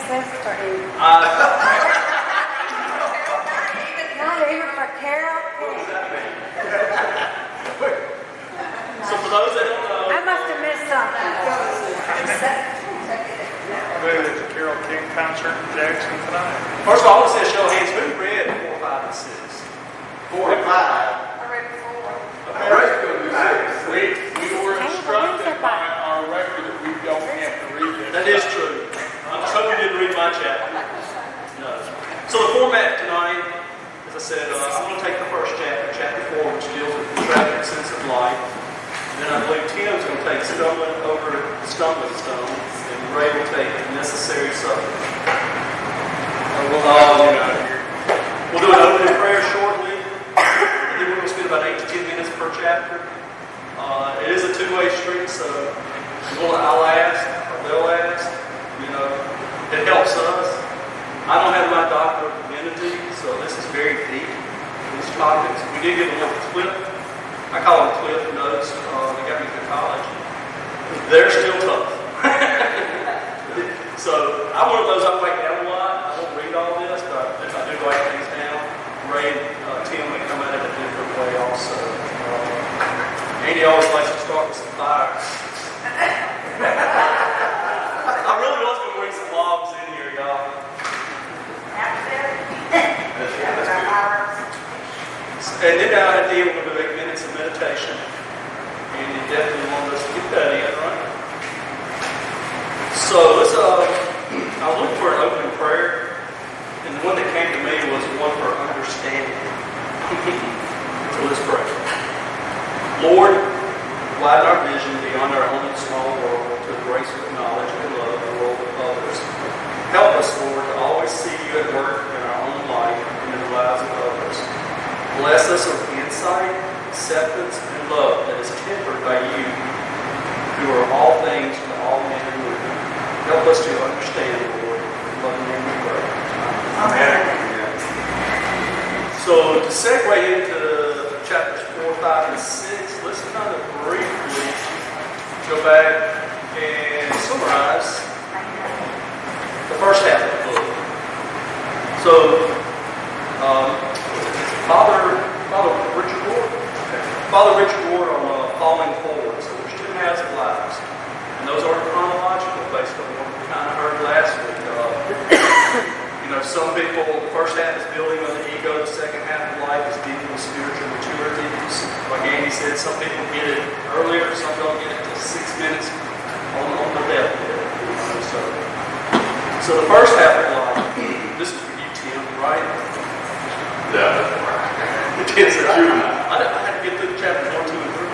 sister either. Not even for Carol King. So for those that don't know, I must have missed something. There's a Carol King concert in Jackson tonight. first of all, I want to say a show of hands. Who read 4, 5, and 6? 4 and 5. I read 4. We were instructed by our record that we don't have to read it. That is true. I just hope you didn't read my chapter. No. So the format tonight, as I said, I'm going to take the first chapter, chapter 4, which deals with the tragic sense of life. Then I believe Tim's going to take stumbling over the stumbling stone, and Ray will take necessary suffering. We'll do an opening prayer shortly, and then we're going to spend about 8 to 10 minutes per chapter. It is a two-way street, so I'll ask, or they'll ask. It helps us. I don't have my doctor of divinity, so this is very deep, these topics. We did get a little clip. I call them cliff notes. They got me through college. They're still tough. So I'm one of those, I write down a lot. I don't read all this, but if I do write things down, Ray and Tim may come at it a different way also. Andy always likes to start with some fire. I really was going to bring some logs in here, y'all. And then down at the end, we're going to do 8 minutes of meditation. And you definitely want us to get that in, right? So let's, I was looking for an opening prayer. And the one that came to me was one for understanding. So let's pray. Lord, widen our vision beyond our own small world to embrace with knowledge and love the world of others. Help us, Lord, to always see you at work in our own life and in the lives of others. Bless us with insight, acceptance, and love that is tempered by you, who are all things to all men and women. Help us to understand, Lord, in loving name we pray. Amen. So to segue into chapters 4, 5, and 6, let's kind of briefly go back and summarize the first half of the book. So, Father Richard Ward on Falling Forward. So there's 2 halves of lives. And those aren't chronological based on what we kind of heard last week. Some people, the first half is building on the ego, the second half of life is dealing with spiritual maturity. Like Andy said, some people get it earlier, some don't get it until 6 minutes on the deathbed. So the first half of life, this is for you, Tim, right? Yeah. Tim said, I had to get through chapters 1, 2, and 3.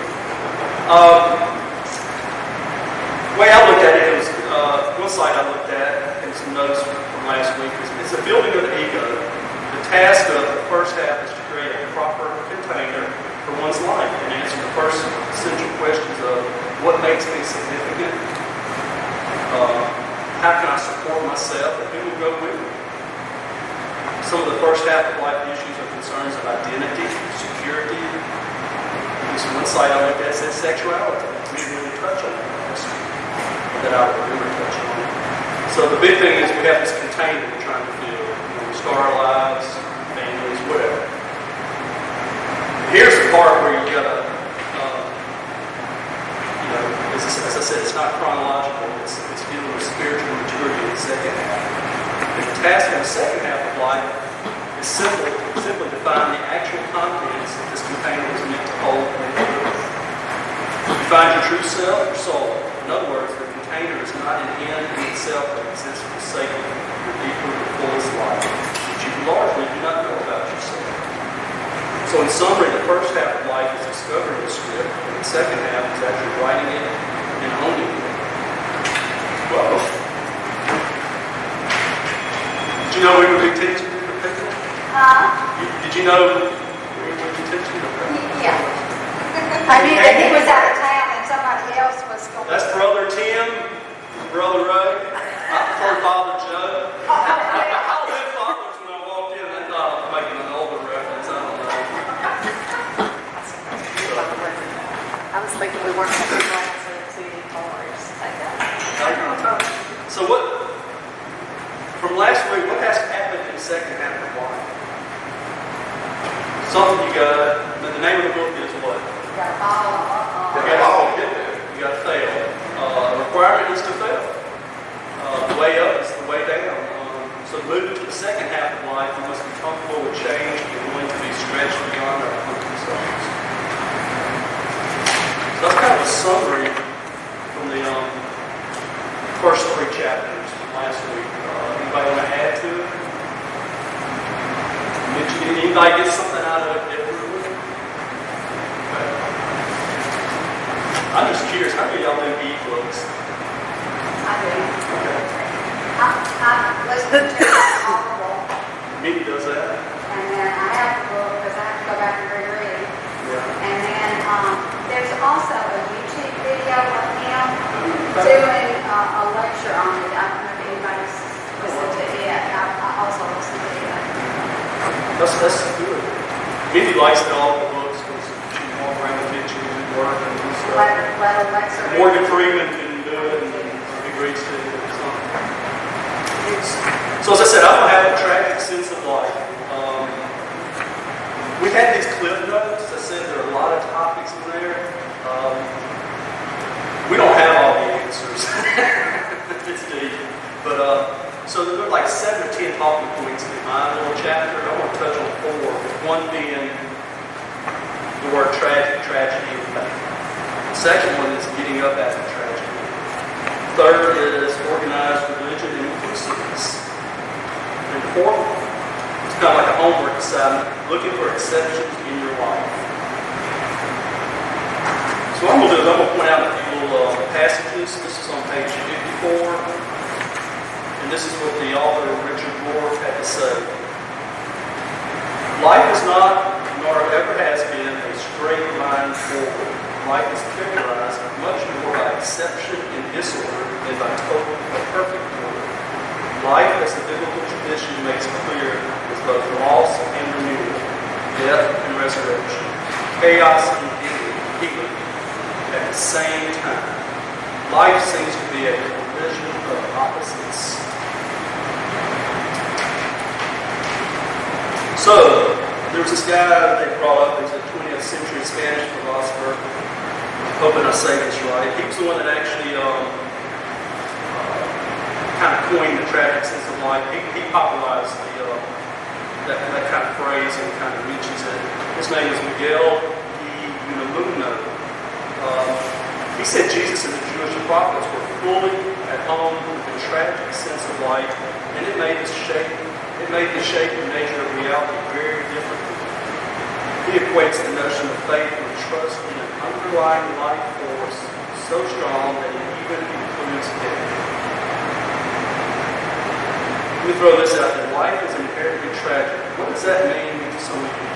The way I looked at it was, one slide I looked at, and some notes from last week, it's a building of the ego. The task of the first half is to create a proper container for one's life and answer the first essential questions of what makes me significant, how can I support myself, and who will go with me. Some of the first half of life issues are concerns of identity, security. There's one side I looked at said sexuality. We didn't really touch on that, that I would remember touching on. So the big thing is we have this container we're trying to fill. We start our lives, families, whatever. Here's the part where you gotta, as I said, it's not chronological. It's dealing with spiritual maturity in the second half. The task in the second half of life is simply define the actual contents that this container is meant to hold and endure. You find your true self, your soul. In other words, the container is not an end in itself that exists for the sake of your deeper and fullest life, which you largely do not know about yourself. So in summary, the first half of life is discovering the script, and the second half is actually writing it and owning it. Whoa. Did you know we would be teaching the people? Did you know we would be teaching the people? Yeah. I knew that he was out of town and somebody else was going. That's Brother Tim, Brother Ray. I prefer Father Joe. I was in Fathers when I walked in, and I thought I was making an older reference. I don't know. I was thinking we weren't having glasses to cars. So what? From last week, what has happened in the second half of life? Something you got, the name of the book is what? You got to follow up. You got to get there. You got to fail. The requirement is to fail. The way up is the way down. So moving to the second half of life, we must be comfortable with change and willing to be stretched beyond our comfort zones. So that's kind of a summary from the first 3 chapters from last week. Anybody want to add to it? Anybody get something out of it differently? Okay. I'm just curious, how many of y'all do e-books? I do. Okay. I listen to Audible, Minnie does that. and then I have to go because I have to go back and reread. Yeah. And then there's also a YouTube video of him doing a lecture on it. I don't know if anybody's listened to it. I also listened to it. That's good. Minnie likes the Audible books because she can walk around the kitchen and work and do stuff. Let Alexa read. Morgan Freeman can do it, and he reads to it. So as I said, I don't have a tragic sense of life. We had these clip notes. As I said, there are a lot of topics in there. We don't have all the answers. It's deep. But so there are like 7 or 10 talking points in my little chapter. I want to touch on 4. One being the word tragic, tragedy, and faith. The second one is getting up after tragedy. Third is organized religion and inclusiveness. And fourth, it's kind of like a homework assignment, looking for exceptions in your life. So what I'm going to do is I'm going to point out a few little passages. This is on page 54. And this is what the author, Richard Moore, had to say. Life is not, nor ever has been, a straight line forward. Life is characterized much more by exception and disorder than by total or perfect order. Life, as the biblical tradition makes clear, is both loss and renewal, death and resurrection, chaos and healing at the same time. Life seems to be a collision of opposites. So, there was this guy that they brought up, he was a 20th century Spanish philosopher. I'm hoping I say this right. He was the one that actually kind of coined the tragic sense of life. He popularized that kind of phrase and kind of mentions it. His name is Miguel de Unamuno. He said Jesus and the Jewish prophets were fully at home with the tragic sense of life, and it made the shape and nature of reality very differently. He equates the notion of faith with trust in an underlying life force so strong that it even includes death. Let me throw this out there. Life is inherently tragic. What does that mean to some of you?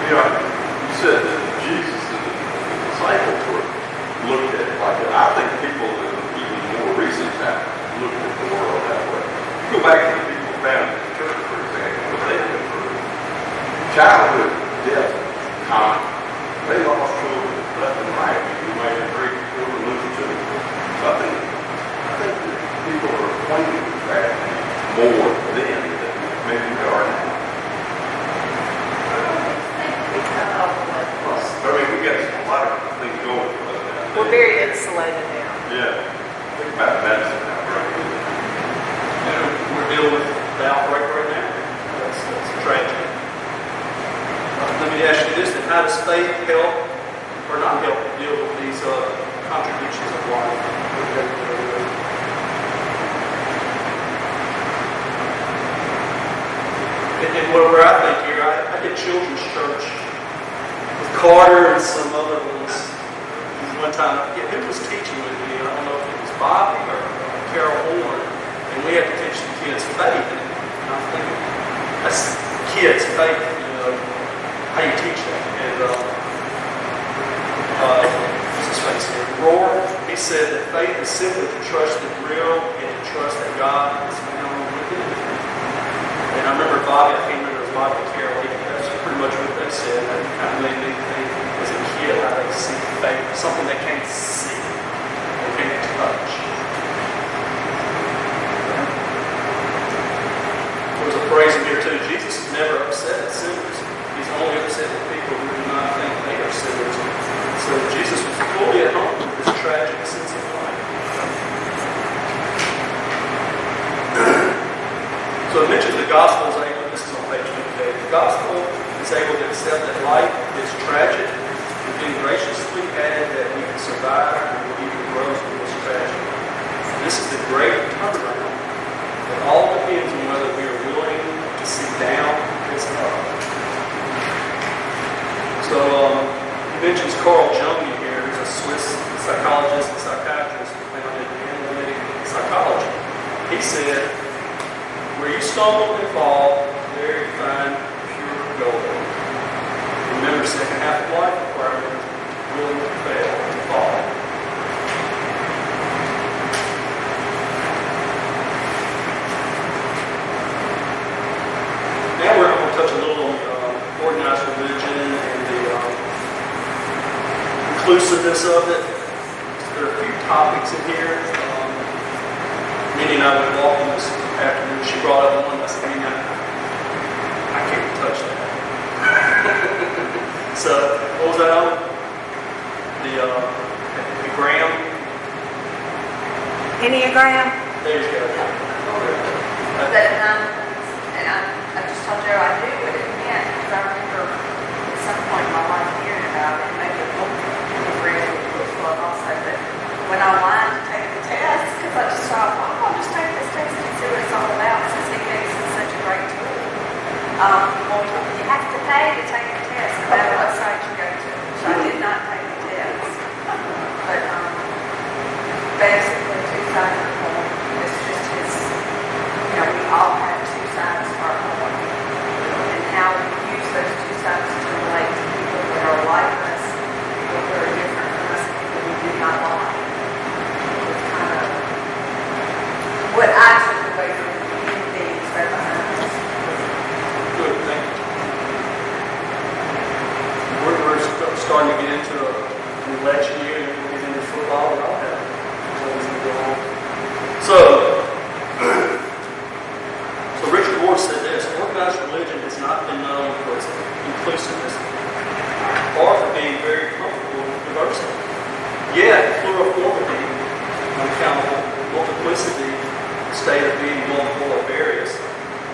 Yeah, you said that Jesus and the disciples were looked at it like that. I think people in even more recent times looked at the world that way. You go back to the people found in the church, for example, what they went through. Childhood death, common. They lost children left and right. You might have 3 children lose children. So I think that people are acquainted with tragedy more then than maybe we are now. I mean, we got a lot of things going for us now. We're very insulated now. Yeah. Think about medicine now, right? And we're dealing with the outbreak right now. That's a tragedy. Let me ask you this, then how does faith help or not help deal with these contradictions of life? And where I think here, I did children's church with Carter and some other ones. One time, who was teaching with me? I don't know if it was Bobby or Carol Horn, and we had to teach the kids faith. And I'm thinking, that's kids' faith, how you teach that. And what's his face here? Roar, he said that faith is simply to trust the real and to trust that God is found within it. And I remember Bobby, I can't remember if it was Bobby or Carol, that's pretty much what they said. That kind of made me think as a kid how they see faith, something they can't see, they can't touch. So it mentions the gospel is able, this is on page 58, the gospel is able to accept that life is tragic and then graciously add that we can survive and we even grow through this tragedy. This is the great turnaround. It all depends on whether we are willing to see down this up. So he mentions Carl Jung here, who's a Swiss psychologist and psychiatrist who founded analytic psychology. He said, where you stumble and fall, there you find pure gold. Remember, second half of life requires willing to fail and fall. Now we're going to touch a little on organized religion and the inclusiveness of it. There are a few topics in here. Minnie and I went walking this afternoon. She brought up one. I said, Minnie, I can't touch that. So, what was that on? The gram? Enneagram? There you go. And I just told Joe I knew what it meant because I remember at some point in my life hearing about it, maybe a book read a book club also, but when I wanted to take the test, because I just thought, well, I'll just take this test and see what it's all about since he thinks it's such a great tool. Well, you have to pay to take the test no matter what site you go to. So I did not take the test. But basically, two-sided coin. It's just his, we all have two sides to our coin. And how we use those two sides to relate to people that are like us, people that are different from us, people we do not like. It's kind of what I took away from human beings right behind us. Good, thank you. We're starting to get into an election year and we'll get into football and all that. So Richard Ward said this, organized religion has not been known for its inclusiveness or for being very comfortable with diversity. Yet, pluriformity, uncountable multiplicity, state of being multiple or various,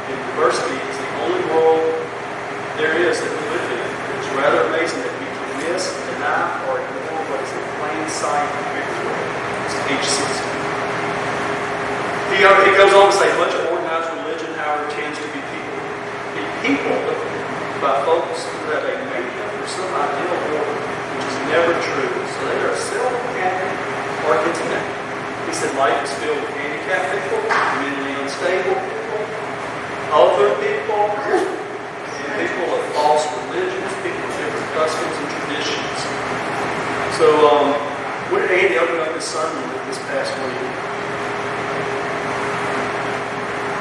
and diversity is the only world there is that we live in. It's rather amazing that we can miss, deny, or ignore what is in plain sight everywhere. It's page 60. He goes on to say, much of organized religion, however, tends to be people by folks who have a mania for some ideal order, which is never true. So they are self-happy or content. He said life is filled with handicapped people, mentally unstable people, other people, and people of false religions, people with different customs and traditions. So, what did Andy open up his sermon with this past week?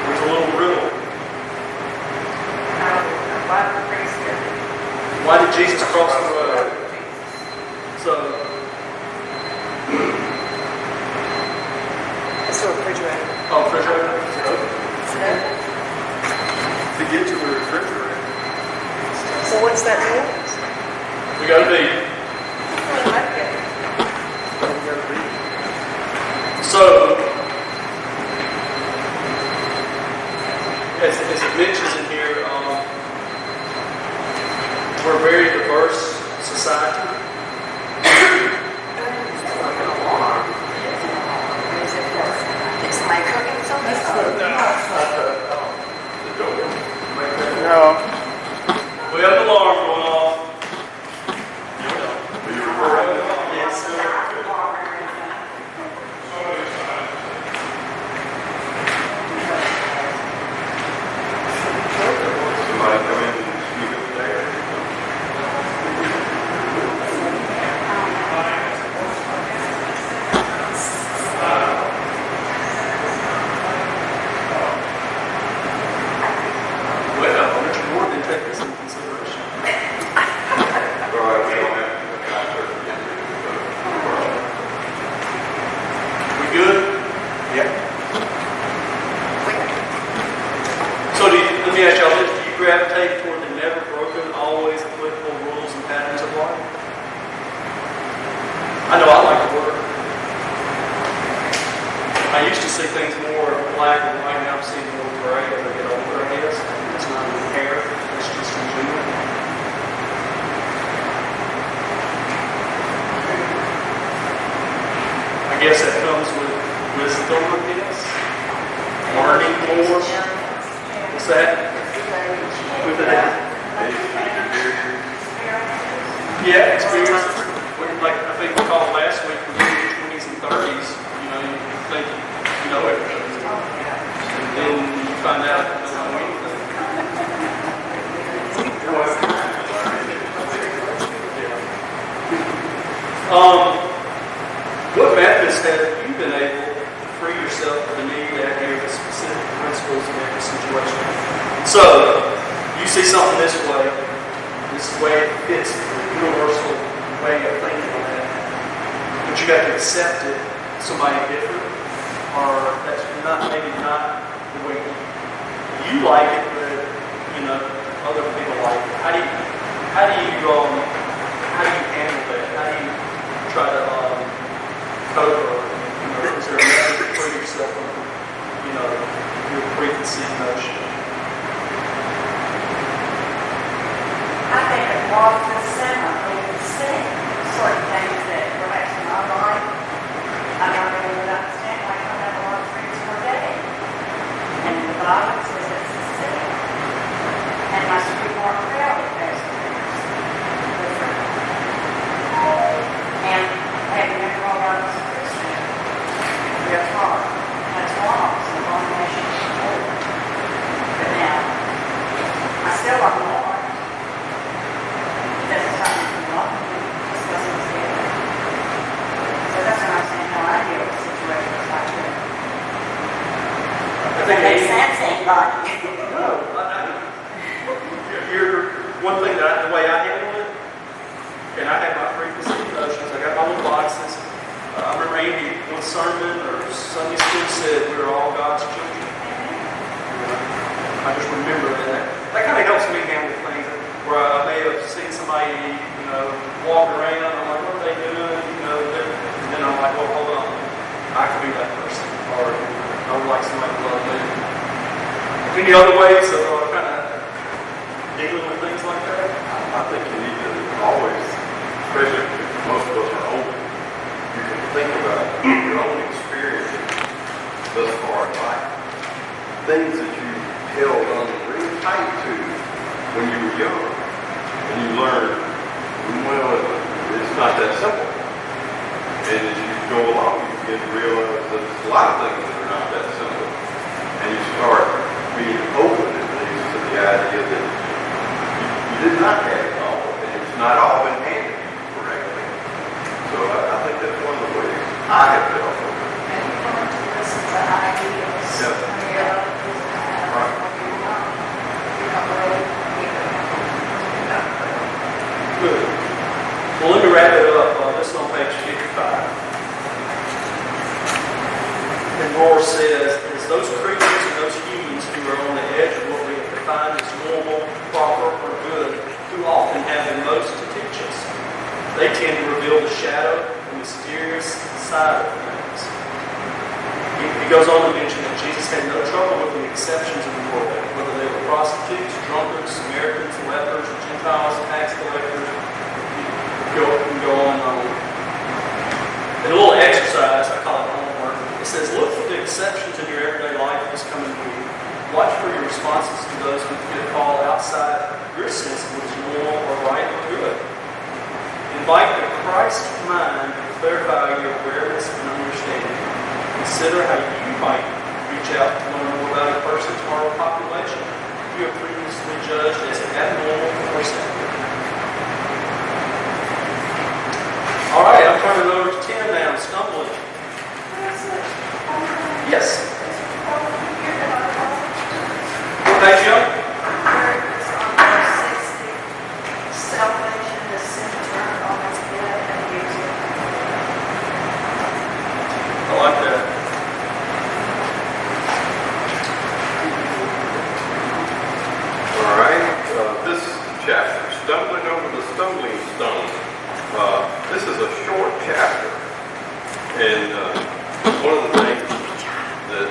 There's a little riddle. Why did Jesus cross the road? So, It's a refrigerator. oh, refrigerator? To get to the refrigerator. So what's that mean? We got to be. So, as it mentions in here, we're a very diverse society. Is somebody cooking something? No. We have an alarm going off. Are you recording? Yes, sir. Somebody come in and speak up there. Well, Richard Ward didn't take this into consideration. All right, we don't have to concert again. We good? Yeah. So let me ask y'all this. Do you gravitate toward the never broken, always applicable rules and patterns of life? I know I like to work. I used to see things more black and white, now I'm seeing more gray as I get older. It's not an inherit. It's just in general. I guess that comes with wisdom, I guess. Learning more. What's that? With that? Yeah, experience. Like I think we called last week, we're in your 20s and 30s. You think you know everything. And then you find out you don't know anything. What methods have you been able to free yourself of the need to adhere to specific principles in every situation? So, you see something this way it fits the universal way of thinking on that. But you got to accept it, somebody different, or that's maybe not the way you like it, but other people like it. How do you handle that? How do you try to cope, or is there a method to free yourself from your preconceived notion? I think it walk to the center, we can see certain things that perhaps in our life, I don't really would understand why I don't have a lot of friends per day. And the Bible says it's the sin. And my sweetheart crowd has friends. And having never all around us Christian, we're taught that's wrong, it's an abomination to the Lord. But now, I still love the Lord. That's something to love him, just doesn't see it. So that's what I'm saying, how I deal with situations like that. I That think makes sense, anybody? No, one thing the way I handle it, and I have my preconceived notions. I got my little boxes. I remember Andy, one sermon or Sunday school said we're all God's children. I just remember that. That kind of helps me handle things where I may have seen somebody, walk around. I'm like, what are they doing? And then I'm like, well, hold on. I could be that person, or I would like somebody to love me. Any other ways of kind of dealing with things like that? I think you need to always, especially if most of us are older, you can think about your own experiences thus far in life. Things that you held on really tight to when you were young. And you learn, well, it's not that simple. And as you go along, you begin to realize that there's a lot of things that are not that simple. And you start being open at least to the idea that you did not have it all, and it's not all been handed to you correctly. So I think that's one of the ways I have dealt with it. And you learn to listen to ideas. Yeah. Right. Good. Well, let me wrap it up. This is on page 55. And Rohr says, as those creatures and those humans who are on the edge of what we have defined as normal, proper, or good, who often have the most to teach us, they tend to reveal the shadow and mysterious side of things. He goes on to mention that Jesus had no trouble with the exceptions of the world, whether they were prostitutes, drunkards, Samaritans, lepers, Gentiles, tax collectors. You can go on and on. And a little exercise, I call it homework. It says, look for the exceptions in your everyday life this coming week. Watch for your responses to those who fall outside your sense of what is normal or right or good. Invite the Christ mind to clarify your awareness and understanding. Consider how you might reach out to learn more about a person's moral population you have previously judged as abnormal or sinful. All right, I'm turning it over to Tim now, stumbling. Yes. What page you on? Salvation is centered on its good and beauty. I like that. All right, this chapter, Stumbling Over the Stumbling Stone. This is a short chapter, and one of the things that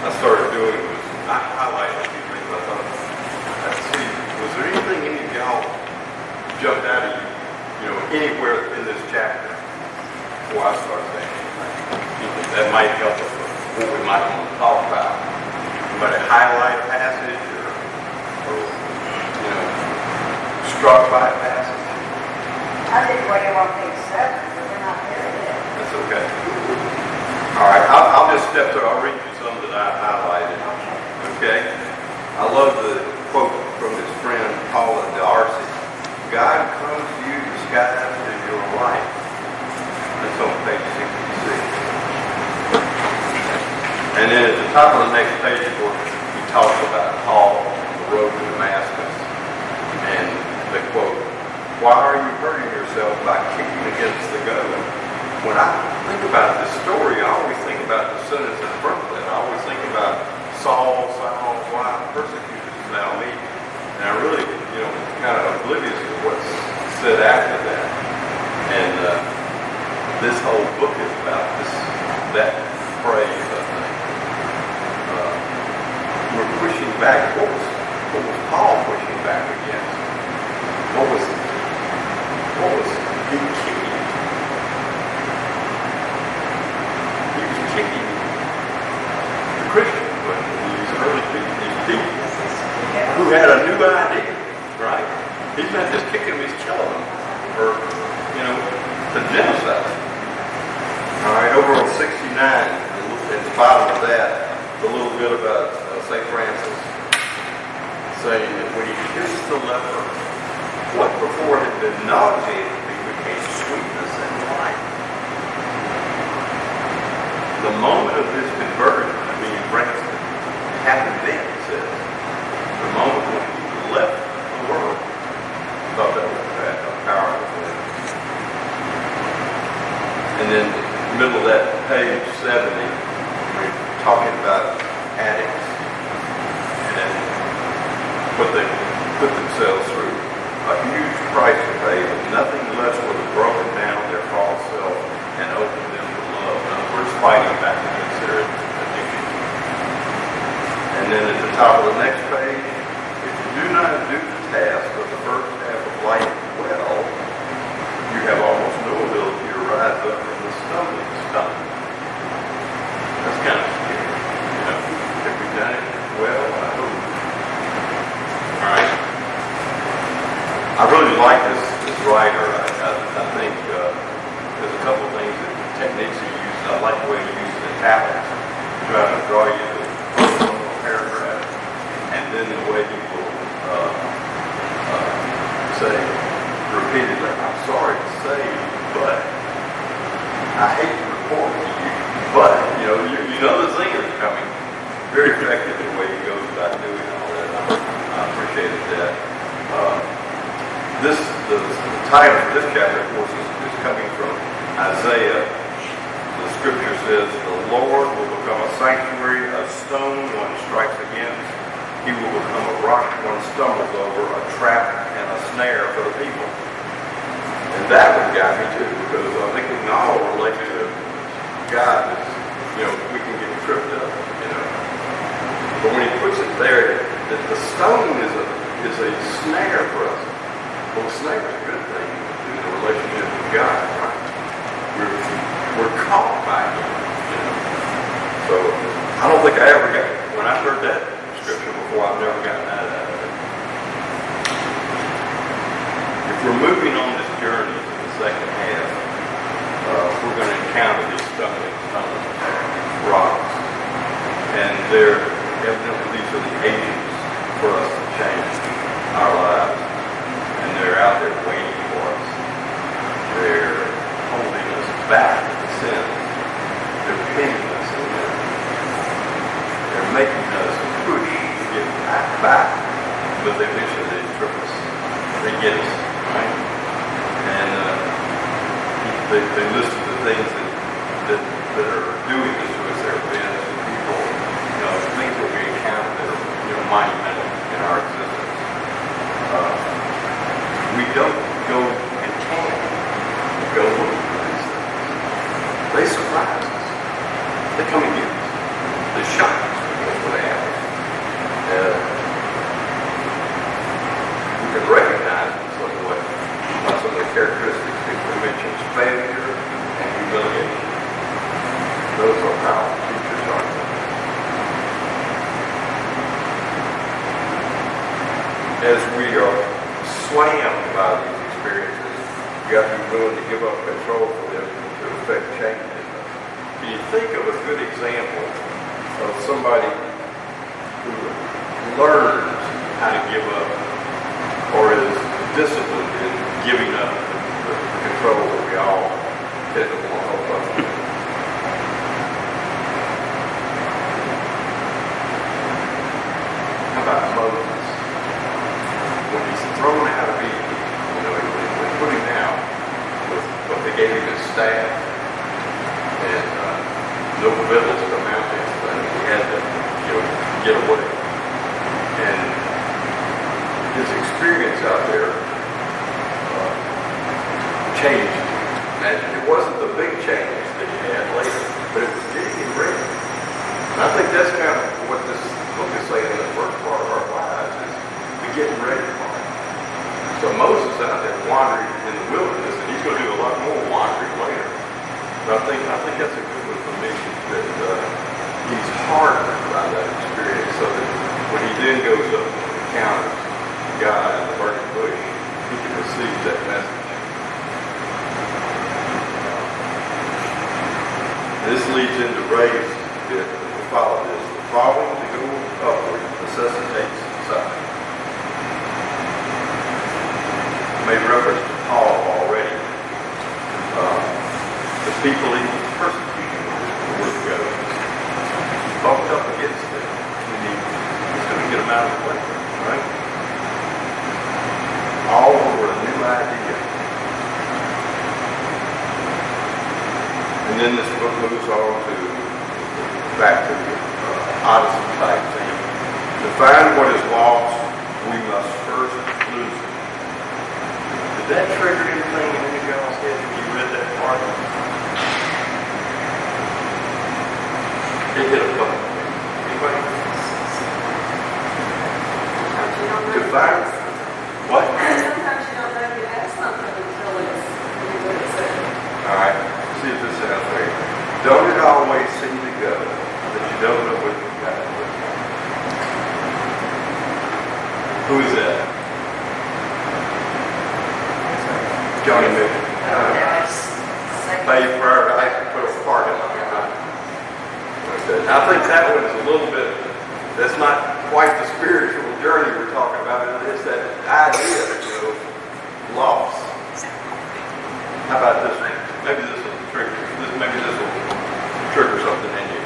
I started doing was I highlighted a few things I thought anywhere in this chapter before I start saying anything. That might help us with what we might want to talk about. Anybody highlight a passage or struck by a passage? I did way on page 7, but we're not there yet. That's okay. All right, I'll just step through. I'll read you some that I highlighted. Okay? I love the quote from his friend Paula D'Arcy. God comes to you disguised as your life. That's on page 66. And then at the top of the next page, he talks about Paul on the road to Damascus. And the quote, why are you hurting yourself by kicking against the goad? When I think about this story, I always think about the sentence in front of it. I always think about Saul, why persecutest thou me? And I really, kind of oblivious to what's said after that. And this whole book is about that phrase, I think. We're pushing back. What was Paul pushing back against? What was he kicking? He was kicking the Christians, but these early people, these people who had a new idea, right? He's not just kicking them, he's killing them, or, to genocide. All right, over on 69, at the bottom of that, a little bit about St. Francis saying that when he kissed the leper, what before had been nauseating became sweetness and life. The moment of his conversion, being ransomed, happened then, he says. The moment when he left the world. I thought that was a powerful thing. And then in the middle of that page 70, we're talking about addicts and what they put themselves through. A huge price to pay, but nothing less would have broken down their false self and opened them to love. In other words, fighting back against their addiction. And then at the top of the next page, if you do not do the task of the first half of life well, you have almost no ability to rise up from the stumbling stone. That's kind of scary. Have we done it well? I hope. All right. I really like this writer. I think there's a couple of things techniques he uses. I like the way he uses italics, trying to draw you to a paragraph, and then the way he will say repeatedly, "I'm sorry to say, but I hate to report to you, but you know the singer's coming." Very effective the way he goes about doing all that. I appreciated that. The title of this chapter, of course, is coming from Isaiah. The scripture says, the Lord will become a sanctuary, a stone one strikes against. He will become a rock one stumbles over, a trap and a snare for the people. And that would guide me too, because I think we can all relate to God is, we can get tripped up, But when he puts it there, the stone is a snare for us. Well, snare is a good thing in the relationship with God, right? We're caught by him, So I don't think I ever got, when I heard that scripture before, I've never gotten that out of it. If we're moving on this journey to the second half, we're going to encounter these stumbling stones, rocks, and evidently these are the agents for us to change our lives. And they're out there waiting for us. They're holding us back to sin. They're pinning us in there. They're making us push to get back. But eventually they trip us. They get us, right? And they list the things that are doing this to us. There have been people, things that we encounter that are monumental in our existence. We don't go and can't go looking for these things. They surprise us. They come and get us. They shock us because what happens. We can recognize some of the characteristics slammed by these experiences. You have to be willing to give up control for them to affect change in us. Can you think of a good example of somebody who learns how to give up or is disciplined in giving up the control that we all tend to want to hold up to? How about Moses? When he's thrown out of Egypt, they put him out with what they gave him his staff and no victuals to come out there. So he had to, get away. And his experience out there changed. And it wasn't the big change that he had later, but it was getting him ready. And I think that's kind of what this book is saying in the first part of our lives is we getting ready for it. So Moses is out there wandering in the wilderness, and he's going to do a lot more wandering later. But I think that's a good one for me, that he's hardened by that experience, so that when he then goes up and encounters God in the burning bush, he can receive that message. This leads into Ray's bit that will follow this. The following to go upward necessitates suffering. I made reference to Paul already. The people he was persecuting the word of God. He bumped up against them. And he's going to get them out of the way, right? All over a new idea. And then this book moves on to back to the Odyssey type thing. To find what is lost, we must first lose it. Did that trigger anything in any of y'all's head when you read that part? It hit a button. Anybody? Sometimes you don't To know. find what? Sometimes you don't know you have something until it's it. All right. See if this sounds right. Don't it always seem to go that you don't know what you've got? Who is that? Johnny Mitchell. Faith, prayer, I put a part in it. I think that one is a little bit, that's not quite the spiritual journey we're talking about. It's that idea of loss. How about this one? Maybe this will trigger something in you.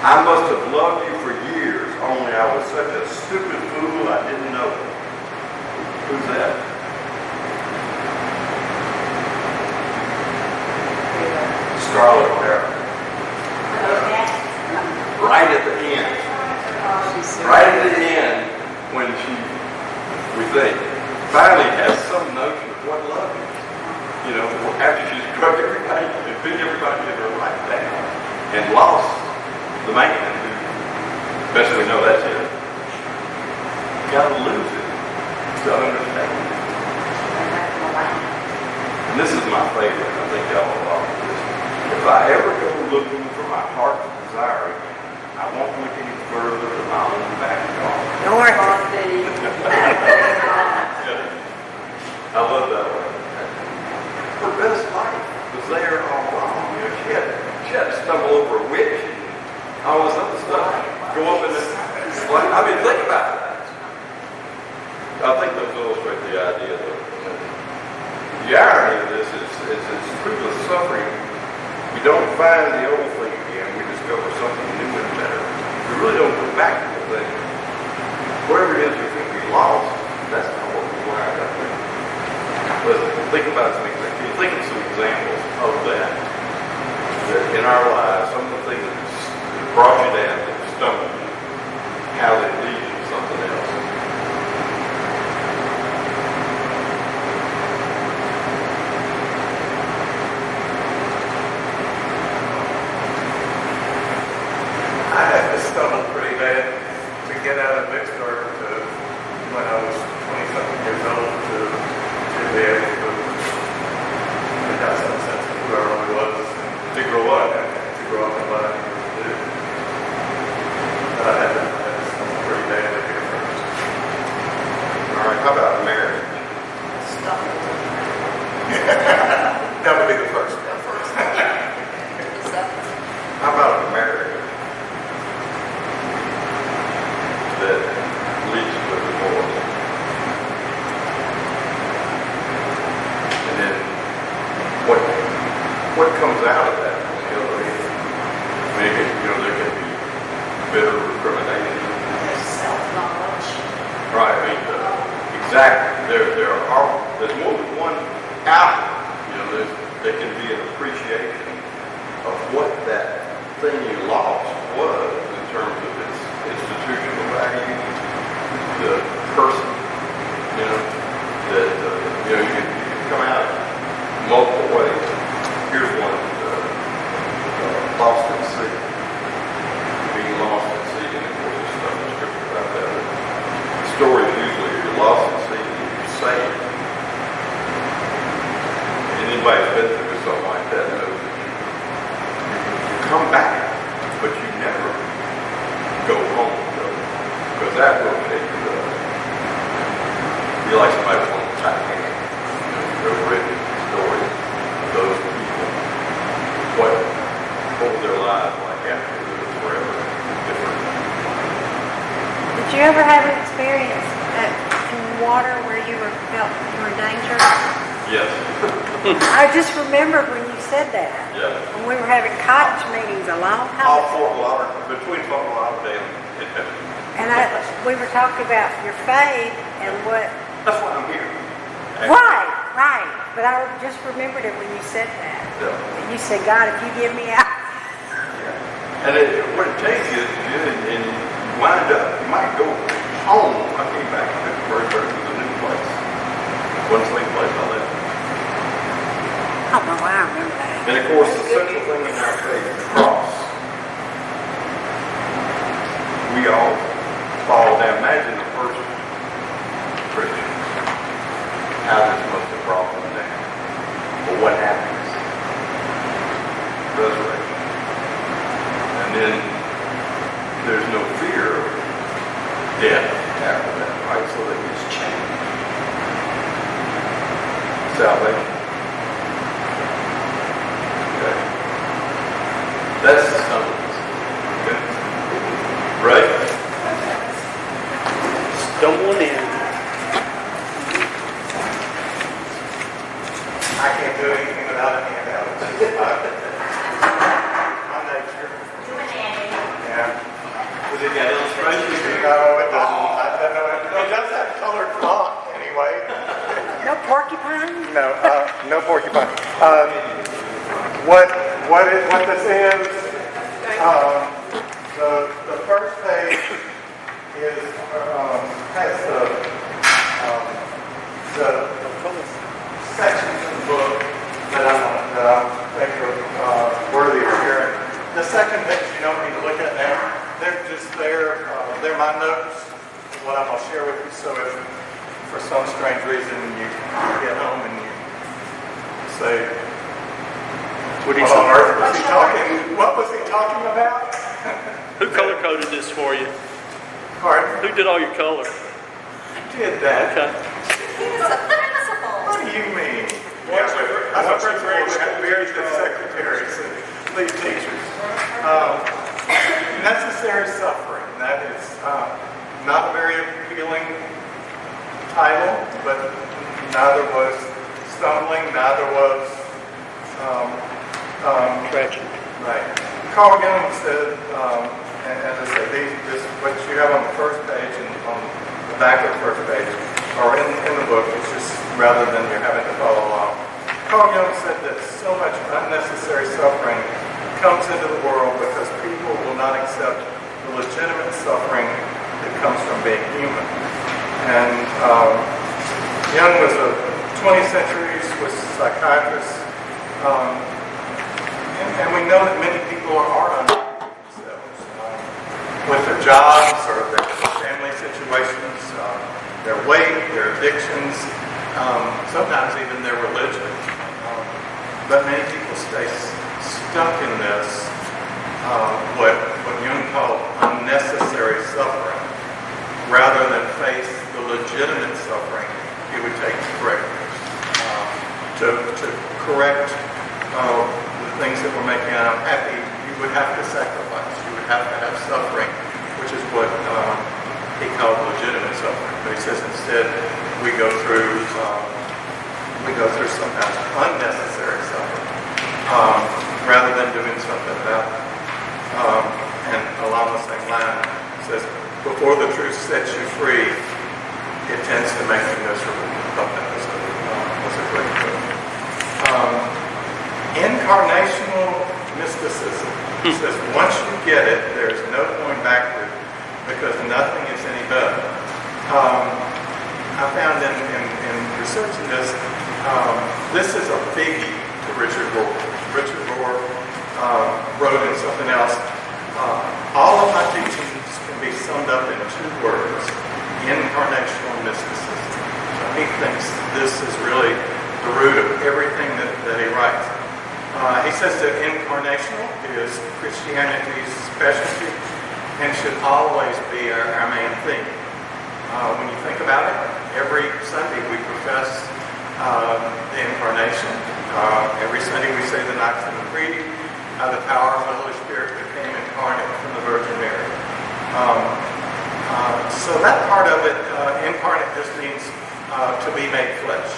I must have loved you for years, only I was such a stupid fool I didn't know it. Who's that? Scarlett O'Hara. Right at the end. Right at the end, when we think, finally has some notion of what love is. After she's struck everybody and beat everybody in her life down and lost the man who, best we know that's it. You gotta lose it to understand it. And this is my favorite, I think y'all will love this. If I ever go looking for my heart's desire, I won't look any further than my own backyard. North. I love that one. Her best life was there all along. She had to stumble over a witch and all this other stuff. Go up in the... think about that. I think those illustrate the idea that the irony of this is it's through the suffering we don't find the old thing again. We discover something new and better. We really don't go back to the thing. Whatever it is we think we lost, that's not what we wired up with. But think about some examples. Can you think of some examples of that in our lives, some of the things that brought you down, that stumbled you, how they lead you to something else? I had to stumble pretty bad. comes out of that on the other end. I mean, there can be bitter recrimination. There's self-knowledge. Right, I mean, exactly. There's more than one outlet. There can be an appreciation of what that thing you lost was in terms of its institutional value, the person, that you can come out multiple ways. Here's one, lost at sea. Being lost at sea, and of course there's stuff in scripture about that. The story is usually you're lost at sea and you're saved. And anybody who's been through something like that knows that you come back, but you never go home, because that will take you up. Be like somebody on the Titanic. You've read the story of those people. What their lives like after they live forever different. Did you ever have an experience in water where you felt you were in danger? Yes. I just remembered when you said that. Yeah. When we were having cottage meetings a long time All ago. Fort Lauderdale, between Fort Lauderdale And we were talking about your faith and what. that's why I'm here. Right. But I just remembered it when you said that. Yeah. And you said, God, if you get me out. And what it takes is, and you wind up, you might go home. I came back to Pittsburgh versus a new place. One same place I lived. I don't know why I remember that. And of course, the central thing in our faith, the cross. We all fall down. Imagine the first Christian. How this must have brought them down. But what happens? Resurrection. And then there's no fear of death after that, right? So that it's changed. Salvation. Okay. That's the summons. Okay. Right? Stumbling in. I can't do anything without a handout. My nature. Yeah. Was it got illustrations? No, it doesn't. I don't know. It does have colored font anyway. No porcupine? No porcupine. What this is, the first page has the sections of the book that I think are worthy of sharing. The second page you don't need to look at now. They're just there. They're my notes. What I'm going to share with you. So if for some strange reason you get home and you say, What did he "What on say? earth was he talking? What was he talking about?" Who color coded this for you? Pardon? Who did all your color? I did that. Okay. He's a principal. What do you mean? Yeah, but I thought you had very good secretaries and lead teachers. Necessary suffering. That is not a very appealing title, but neither was stumbling, neither was Tragic. right. Carl Jung said, and as I said, this what you have on the first page and on the back of the first page, or in the book, it's just rather than you're having to follow along. Carl Jung said that so much unnecessary suffering comes into the world because people will not accept the legitimate suffering that comes from being human. And Jung was a 20th century Swiss psychiatrist, and we know that many people are unhappy with themselves, with their jobs or their family situations, their weight, their addictions, sometimes even their religion. But many people stay stuck in this, what Hume called unnecessary suffering, rather than face the legitimate suffering it would take to correct things. To correct the things that were making you unhappy, you would have to sacrifice. You would have to have suffering, which is what he called legitimate suffering. But he says instead we go through sometimes unnecessary suffering. rather than doing something about it. And along the same line, it says, before the truth sets you free, it tends to make you miserable. I thought that was a great quote. Incarnational mysticism says once you get it, there's no going backward because nothing is any better. I found in researching this, this is a biggie to Richard Rohr. Richard Rohr wrote in something else, all of my teachings can be summed up in 2 words, incarnational mysticism. So he thinks this is really the root of everything that he writes. He says that incarnational is Christianity's specialty and should always be our main theme. When you think about it, every Sunday we profess the incarnation. Every Sunday we say the Nicene Creed. The power of the Holy Spirit became incarnate from the Virgin Mary. So that part of it, incarnate just means to be made flesh.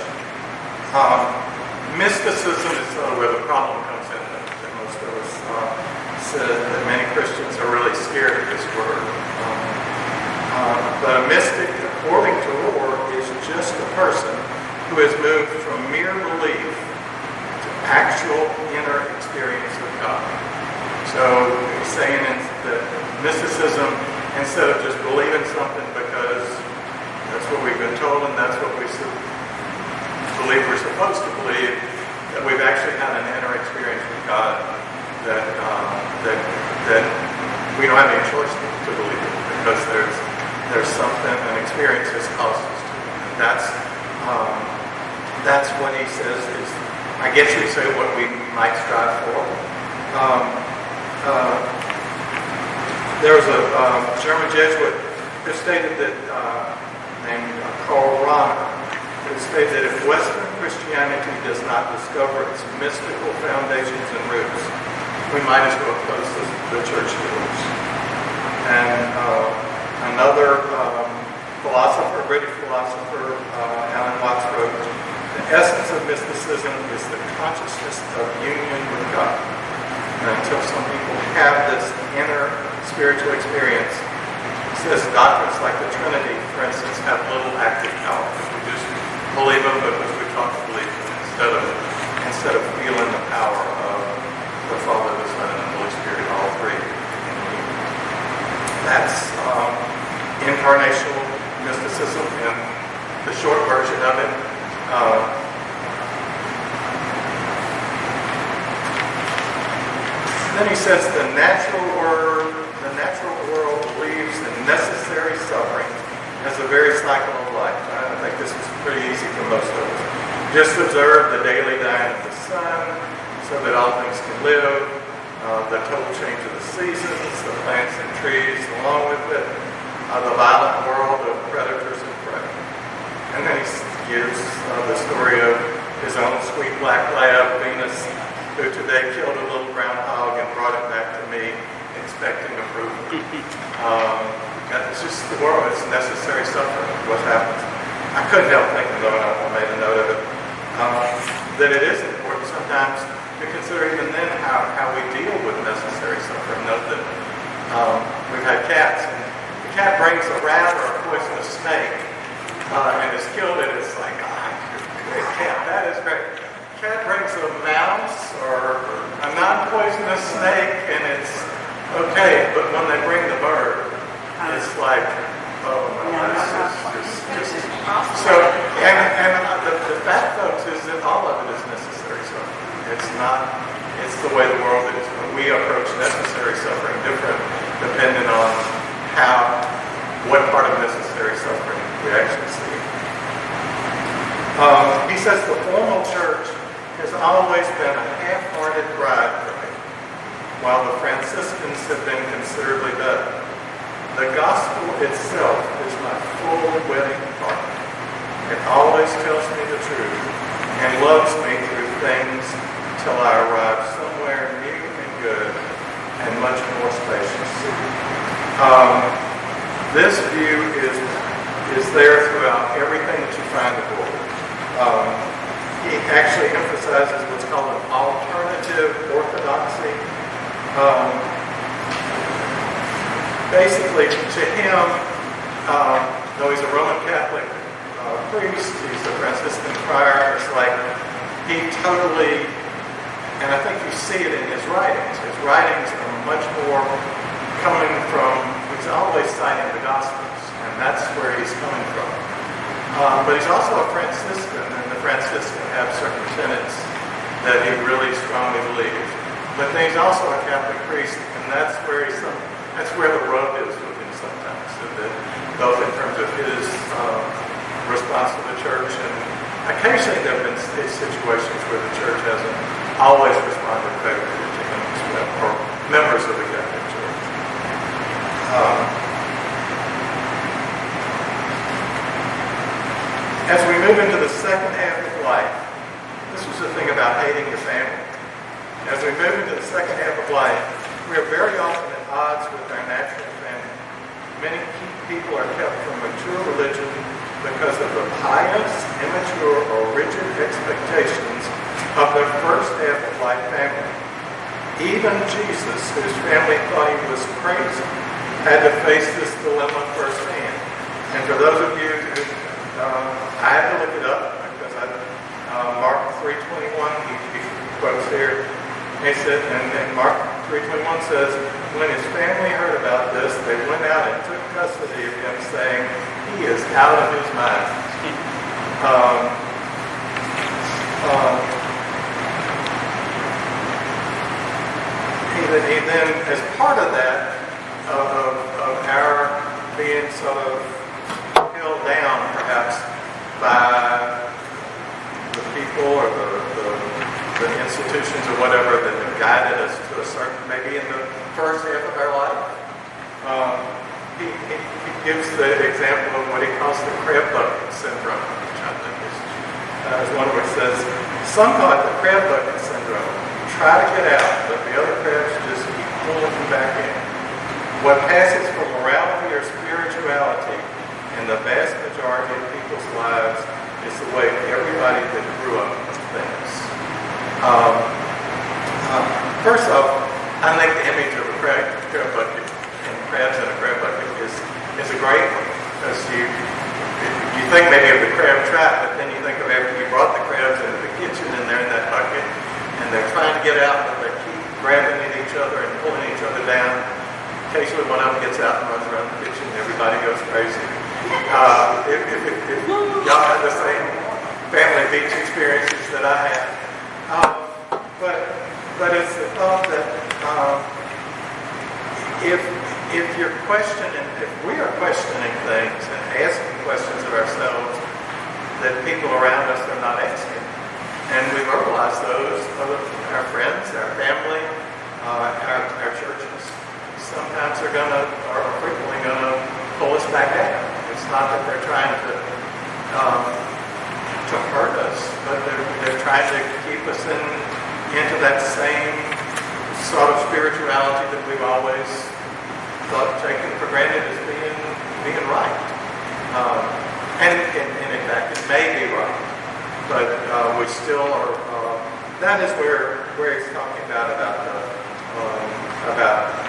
Mysticism is where the problem comes in that most of us said that many Christians are really scared of this word. But a mystic, according to Rohr, is just a person who has moved from mere belief to actual inner experience of God. So he's saying that mysticism, instead of just believing something because that's what we've been told and that's what we believe we're supposed to believe, that we've actually had an inner experience with God that we don't have any choice to believe it because there's something, an experience that's caused us to. And that's what he says is, I guess you'd say, what we might strive for. There was a German Jesuit who stated that, named Karl Rahner, who stated that if Western Christianity does not discover its mystical foundations and roots, we might as well close the church doors. And another philosopher, British philosopher, Alan Watts wrote, the essence of mysticism is the consciousness of union with God. And until some people have this inner spiritual experience, he says doctrines like the Trinity, for instance, have little active power. We just believe them because we talk to believe them instead of feeling the power of the Father, the Son, and the Holy Spirit, all three. That's incarnational mysticism in the short version of it. Then he says the natural world believes in necessary suffering as a very cycle of life. I think this is pretty easy for most of us. Just observe the daily dying of the sun so that all things can live, the total change of the seasons, the plants and trees along with it, the violent world of predators and prey. And then he gives the story of his own sweet black lab, Venus, who today killed a little groundhog and brought it back to me, expecting approval. It's just the world. It's necessary suffering. What happens? I couldn't help thinking, though, and I made a note of it, that it is important sometimes to consider even then how we deal with necessary suffering. Note that we've had cats, and the cat brings a rat or a poisonous snake and has killed it. It's like, great cat, that is great. Cat brings a mouse or a non-poisonous snake, and it's okay. But when they bring the bird, it's like, oh no, this is just. So, and the fact, folks, is that all of it is necessary suffering. It's not. It's the way the world is. We approach necessary suffering different, depending on what part of necessary suffering we actually see. He says the formal church has always been a half-hearted bride price, while the Franciscans have been considerably better. The gospel itself is my full wedding partner. It always tells me the truth and loves me through things till I arrive somewhere new and good and much more spacious. This view is there throughout everything that you find in the book. he actually emphasizes what's called an alternative orthodoxy. Basically, to him, though he's a Roman Catholic priest, he's a Franciscan friar, it's like he totally, and I think you see it in his writings. His writings are much more coming from, he's always citing the Gospels, and that's where he's coming from. But he's also a Franciscan, and the Franciscan have certain tenets that he really strongly believes. But then he's also a Catholic priest, and that's where the rub is with him sometimes, so that both in terms of his response to the church, and occasionally there have been situations where the church hasn't always responded favorably to him as well, or members of the Catholic Church. As we move into the second half of life, this was the thing about hating your family. As we move into the second half of life, we are very often at odds with our natural family. Many people are kept from mature religion because of the pious, immature, or rigid expectations of their first half of life family. Even Jesus, whose family thought he was crazy, had to face this dilemma firsthand. And for those of you who, I had to look it up because Mark 3:21, he quotes here, and he said, and Mark 3:21 says, when his family heard about this, they went out and took custody of him, saying, he is out of his mind. He then, as part of that, of our being sort of held down, perhaps, by the people or the institutions or whatever that have guided us to a certain, maybe in the first half of our life, he gives the example of what he calls the crab bucket syndrome, which I think is one where it says, some call it the crab bucket syndrome. You try to get out, but the other crabs just keep pulling you back in. What passes for morality or spirituality in the vast majority of people's lives is the way everybody that grew up thinks. First off, I think the image of a crab bucket and crabs in a crab bucket is a great one, because you think maybe of the crab trap, but then you think of after you brought the crabs into the kitchen and they're in that bucket and they're trying to get out, but they keep grabbing at each other and pulling each other down. Occasionally one of them gets out and runs around the kitchen and everybody goes crazy. If y'all have the same family beach experiences that I have. But it's the thought that if you're questioning, if we are questioning things and asking questions of ourselves that people around us are not asking, and we verbalize those of our friends, our family, our churches, sometimes they're frequently gonna pull us back out. It's not that they're trying to hurt us, but they're trying to keep us into that same sort of spirituality that we've always taken for granted as being right. And in fact, it may be right, but we still are. That is where he's talking about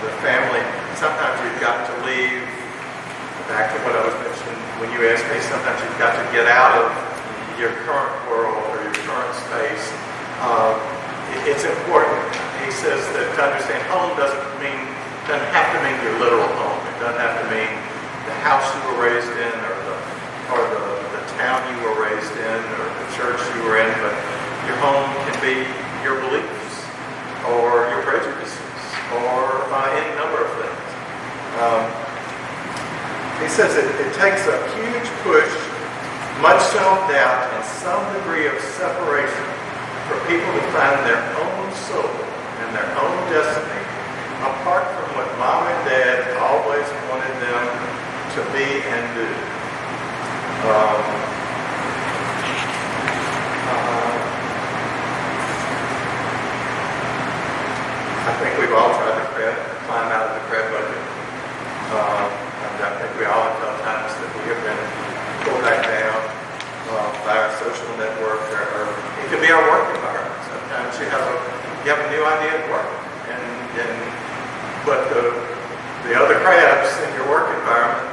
the family. Sometimes you've got to leave. Back to what I was mentioning when you asked me, sometimes you've got to get out of your current world or your current space. It's important. He says that to understand home doesn't have to mean your literal home. It doesn't have to mean the house you were raised in or the town you were raised in or the church you were in, but your home can be your beliefs or your prejudices or any number of things. He says it takes a huge push, much self-doubt, and some degree of separation for people to find their own soul and their own destiny apart from what mom and dad always wanted them to be and do. I think we've all tried to climb out of the crab bucket. And I think we all have felt times that we have been pulled back down by our social network. Or if you have a new idea at work. But the other crabs in your work environment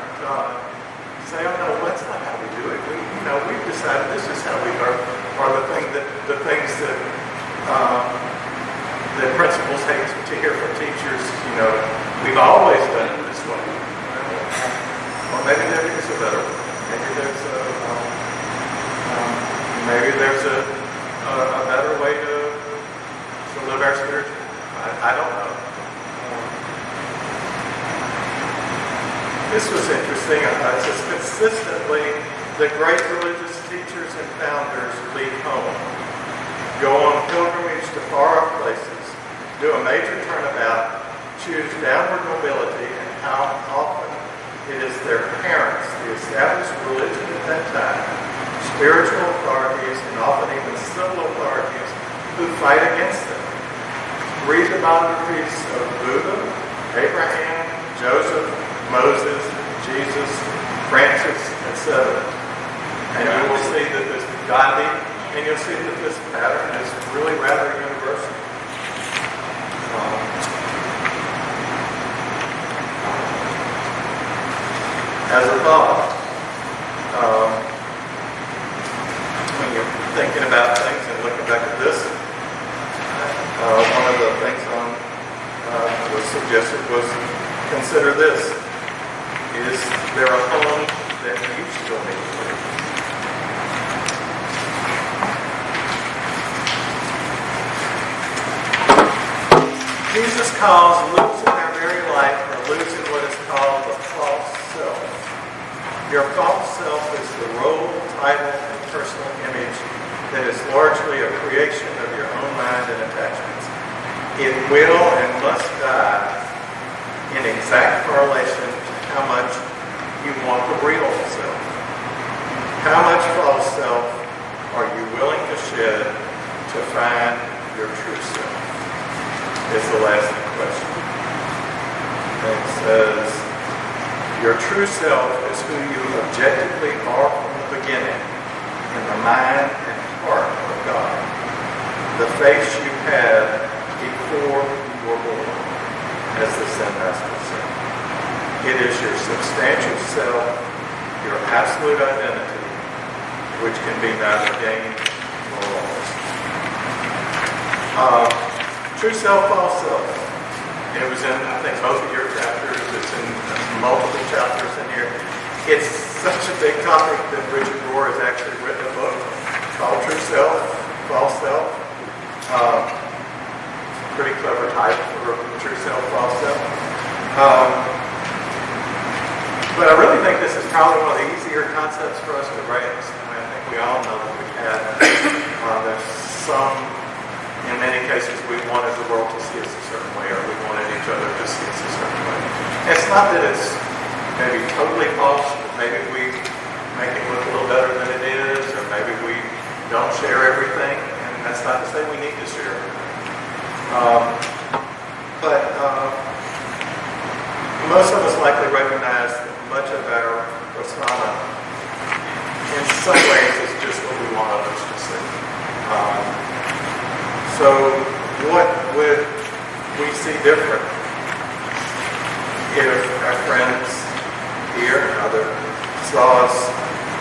say, oh no, that's not how we do it. We've decided this is how we are the things that principals hate to hear from teachers. We've always done it this way. Or maybe there is a better way. Maybe there's a better way to live our spiritual life. I don't know. This was interesting. It says, consistently, the great religious teachers and founders leave home, go on pilgrimage to far-off places, do a major turnabout, choose downward mobility, and how often it is their parents, the established religion at that time, spiritual authorities, and often even civil authorities who fight against them. Read the biographies of Buddha, Abraham, Joseph, Moses, Jesus, Francis, etc. And you will see that this Gandhi, and you'll see that this pattern is really rather universal. As a thought, when you're thinking about things and looking back at this, one of the things was suggested was consider this. Is there a home that you still need to live? Jesus calls losing our very life or losing what is called the false self. Your false self is the role, title, and personal image that is largely a creation of your own mind and attachments. It will and must die in exact correlation to how much you want the real self. How much false self are you willing to shed to find your true self? Is the last question. And it says, your true self is who you objectively are from the beginning in the mind and heart of God. The face you had before you were born, as the Zen Master said. It is your substantial self, your absolute identity, which can be neither gained nor lost. True self, false self. It was in, I think, both of your chapters. It's in multiple chapters in here. It's such a big topic that Richard Rohr has actually written a book called True Self, False Self. Pretty clever title for True Self, False Self. But I really think this is probably one of the easier concepts for us to raise. I think we all know that we've had, there's some, in many cases, we wanted the world to see us a certain way, or we wanted each other to see us a certain way. It's not that it's maybe totally false, but maybe we make it look a little better than it is, or maybe we don't share everything, and that's not to say we need to share everything. But most of us likely recognize that much of our persona, in some ways, is just what we want others to see. So what would we see different if our friends here and others saw us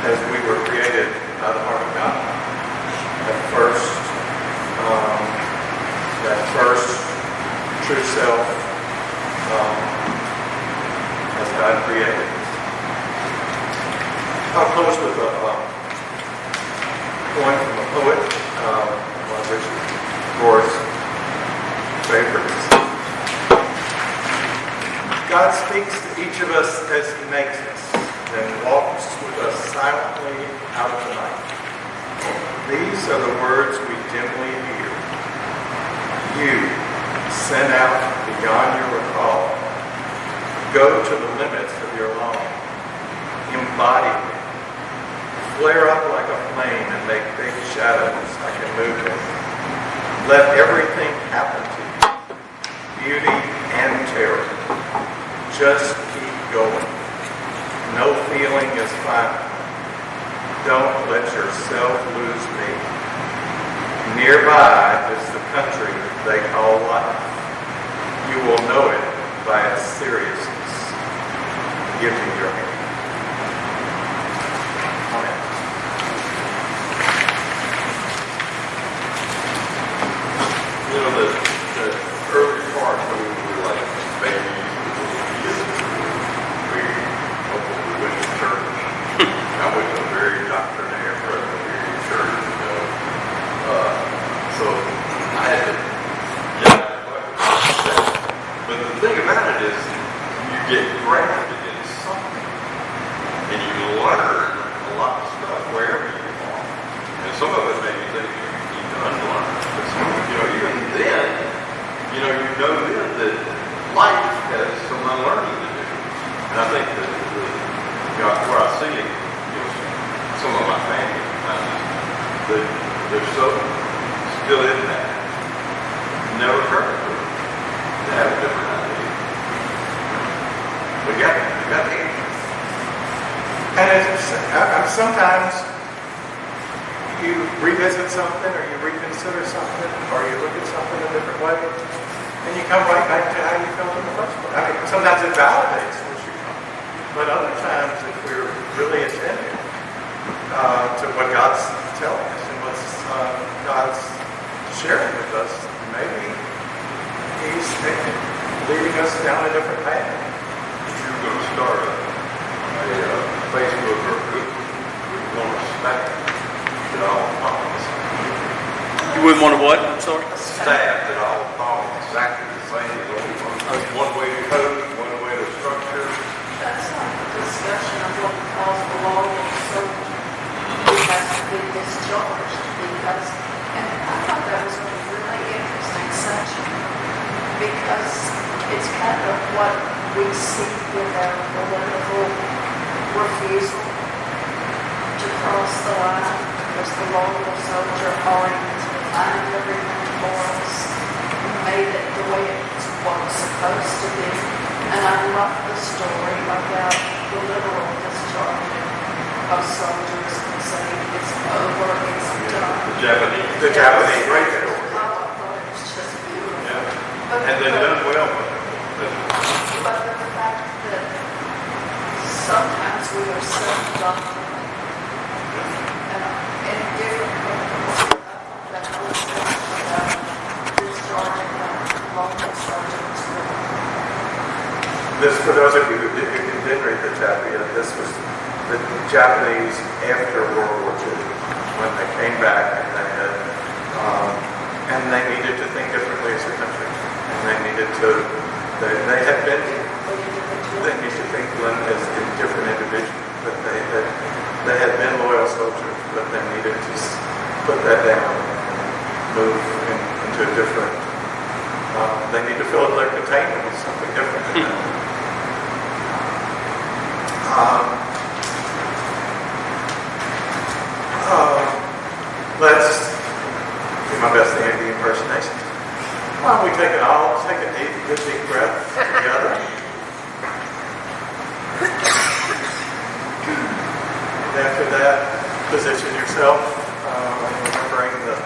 as we were created by the heart of God? That first true self as God created us. I'll close with a poem from a poet, one of Richard Rohr's favorites. God speaks to each of us as He makes us, then walks with us silently out of the night. These are the words we dimly hear. You, sent out beyond your recall, go to the limits of your longing, embody me, flare up like a flame and make big shadows I can move in. Let everything happen to you, beauty and terror. Just keep going. No feeling is final. Don't let yourself lose me. Nearby is the country they call life. You will know it by its seriousness. Give me your hand. Amen. You know, the early part when we were like babies, we went to church. I went to a very doctrinaire Presbyterian church, you know. So I had to get out of the. But the thing about it is, you get grounded in something, and you learn a lot of stuff wherever you are. And some of it may be things you need to unlearn. But some, you know, even then, you know then that life has some unlearning to do. And I think that where I see it, you know, some of my family members, they're so still in that. Never occurred to them to have a different idea. We got the answer. And sometimes you revisit something or you reconsider something or you look at something a different way and you come right back to how you felt in the first place. I mean, sometimes it validates what you felt. But other times, if we're really attentive to what God's telling us and what God's sharing with us, maybe He's leading us down a different path. If you were going to start a Facebook or Google, we want to smack it all follows. You wouldn't want to what? I'm sorry. Staff that all follow exactly the same as one way to code, one way to structure. That's not the discussion of what calls the law of soldier. Who has to be discharged because, and I thought that was a really interesting section because it's kind of what we see with our political refusal to cross the line because the local soldier already has defined everything for us and made it the way it's what's supposed to be. And I love the story about the literal discharging of soldiers and saying it's over, it's done. The Japanese right there. Oh, I thought it was just beautiful. Yeah. And they've done well with it. But the fact that sometimes we are self-doctrined and in different ways, that whole section about discharging the local soldiers. This, for those of you who didn't read the chapter yet, this was the Japanese after World War II, when they came back and they needed to think differently as a country, and they needed to they needed to think as different individuals, but they had been loyal soldiers, but they needed to put that down and move into a different. They need to fill their container with something different than that. Let's do my best Andy impersonation. Why don't we take a good deep breath together. And after that, position yourself, remembering the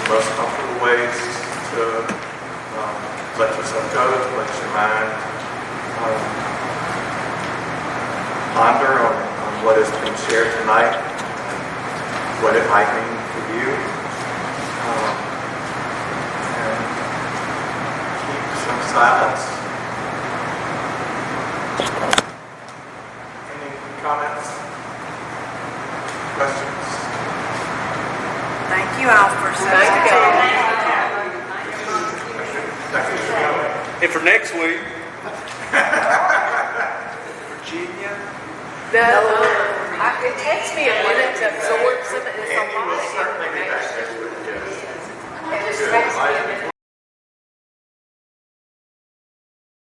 most comfortable ways to let yourself go, to let your mind ponder on what has been shared tonight, what it might mean for you, and keep some silence. Any comments? Questions? Thank you all for such a Dr. Giambrone? And for next week, Virginia. It takes me a minute to absorb some of this.